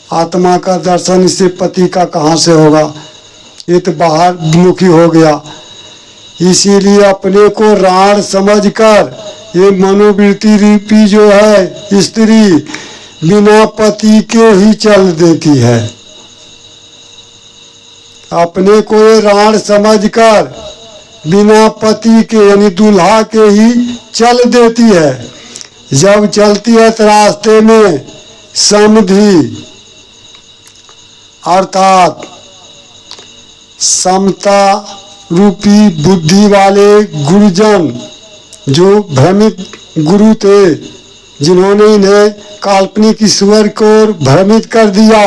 आत्मा का दर्शन इससे पति का कहाँ से होगा, ये तो बाहर मुखी हो गया। इसीलिए अपने को राण समझकर ये मनोवृत्ति रूपी जो है स्त्री बिना पति के ही चल देती है। अपने को ये राण समझकर बिना पति के यानी दूल्हा के ही चल देती है। जब चलती है तो रास्ते में समधि अर्थात समता रूपी बुद्धि वाले गुरुजन, जो भ्रमित गुरु थे, जिन्होंने इन्हें काल्पनिक ईश्वर को भ्रमित कर दिया,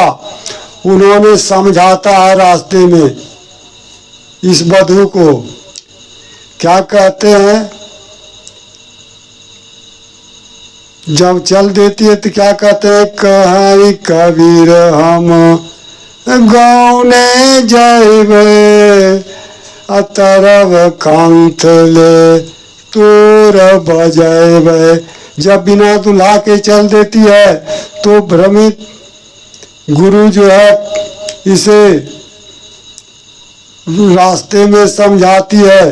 उन्होंने समझाता है रास्ते में इस बधू को। क्या कहते हैं, जब चल देती है तो क्या कहते हैं, कहीं कबीर हम गौने जाइबे अतरव कांत ले तोर बजाइबे। जब बिना दुल्हा के चल देती है तो भ्रमित गुरु जो है इसे रास्ते में समझाती है।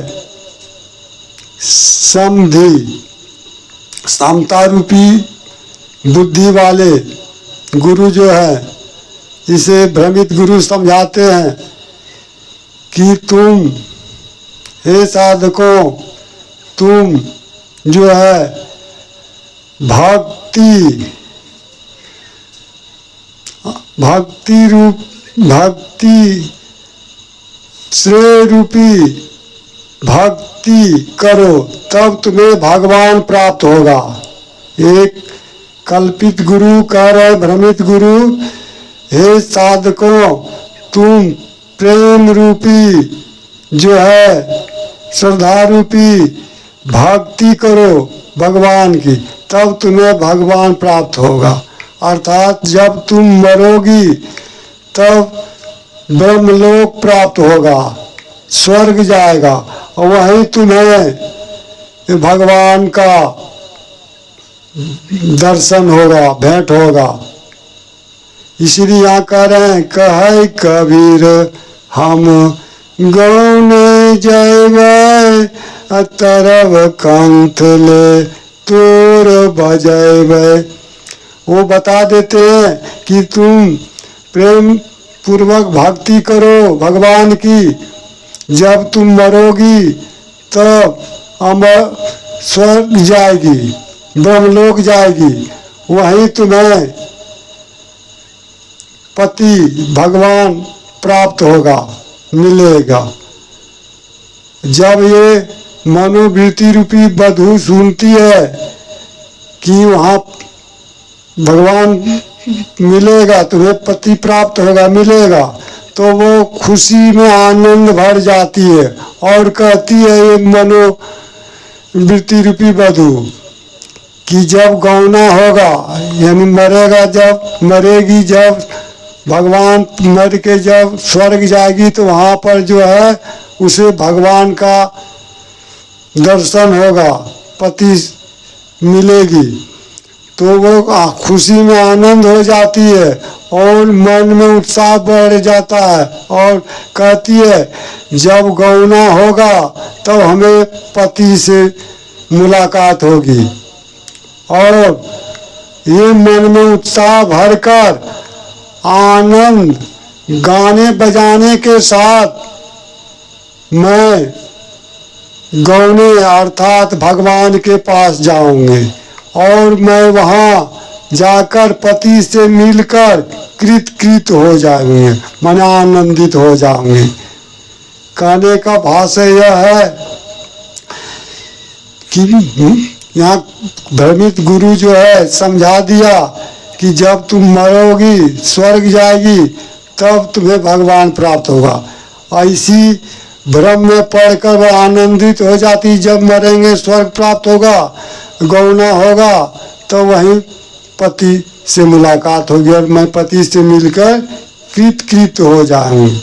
समधि समता रूपी बुद्धि वाले गुरु जो है, इसे भ्रमित गुरु समझाते हैं कि तुम हे साधकों, तुम जो है भक्ति श्रेय रूपी भक्ति करो, तब तुम्हें भगवान प्राप्त होगा। एक कल्पित गुरु कह रहे, भ्रमित गुरु, हे साधकों, तुम प्रेम रूपी जो है श्रद्धा रूपी भक्ति करो भगवान की, तब तुम्हें भगवान प्राप्त होगा। अर्थात जब तुम मरोगी तब ब्रह्मलोक प्राप्त होगा, स्वर्ग जाएगा और वहीं तुम्हें भगवान का दर्शन होगा, भेंट होगा। इसलिए यहाँ कह रहे हैं, कहे कबीर हम गौने जाइबे अतरव कांत ले तोर बजाइबे। वो बता देते हैं कि तुम प्रेम पूर्वक भक्ति करो भगवान की, जब तुम मरोगी तब अमर स्वर्ग जाएगी, ब्रह्मलोक जाएगी, वहीं तुम्हें पति भगवान प्राप्त होगा, मिलेगा। जब ये मनोवृत्ति रूपी बधू सुनती है कि वहाँ भगवान मिलेगा, तुम्हें पति प्राप्त होगा, मिलेगा, तो वो खुशी में आनंद भर जाती है और कहती है एक मनोवृत्ति रूपी बधू कि जब गौना होगा यानी मरेगा, जब मरेगी, जब भगवान मर के जब स्वर्ग जाएगी तो वहाँ पर जो है उसे भगवान का दर्शन होगा, पति मिलेगी, तो वो खुशी में आनंद हो जाती है और मन में उत्साह बढ़ जाता है और कहती है जब गौना होगा तब हमें पति से मुलाकात होगी। और ये मन में उत्साह भरकर आनंद गाने बजाने के साथ मैं गौने अर्थात भगवान के पास जाऊंगे और मैं वहाँ जाकर पति से मिलकर कृत हो जाएंगे, मन आनंदित हो जाएंगे। कहने का भाषा यह है कि यहाँ भ्रमित गुरु जो है समझा दिया कि जब तुम मरोगी स्वर्ग जाएगी तब तुम्हें भगवान प्राप्त होगा। ऐसी भ्रम में पढ़कर वह आनंदित हो जाती, जब मरेंगे स्वर्ग प्राप्त होगा, गौना होगा तो वहीं पति से मुलाकात होगी और मैं पति से मिलकर कृत हो जाऊंगी।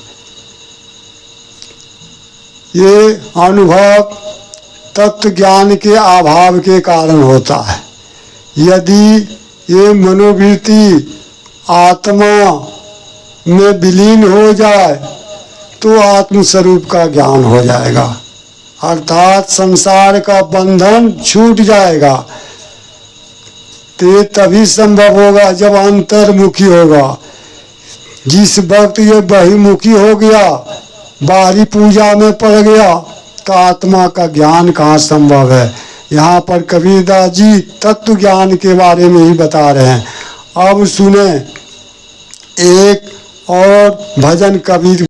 ये अनुभव तत्व ज्ञान के अभाव के कारण होता है। यदि ये मनोवृत्ति आत्मा में विलीन हो जाए तो आत्म स्वरूप का ज्ञान हो जाएगा, अर्थात संसार का बंधन छूट जाएगा। तो ये तभी संभव होगा जब अंतर्मुखी होगा। जिस वक्त ये बहिर्मुखी हो गया, बाहरी पूजा में पड़ गया, तो आत्मा का ज्ञान कहाँ संभव है। यहाँ पर कबीरदास जी तत्व ज्ञान के बारे में ही बता रहे हैं। अब सुने एक और भजन कबीर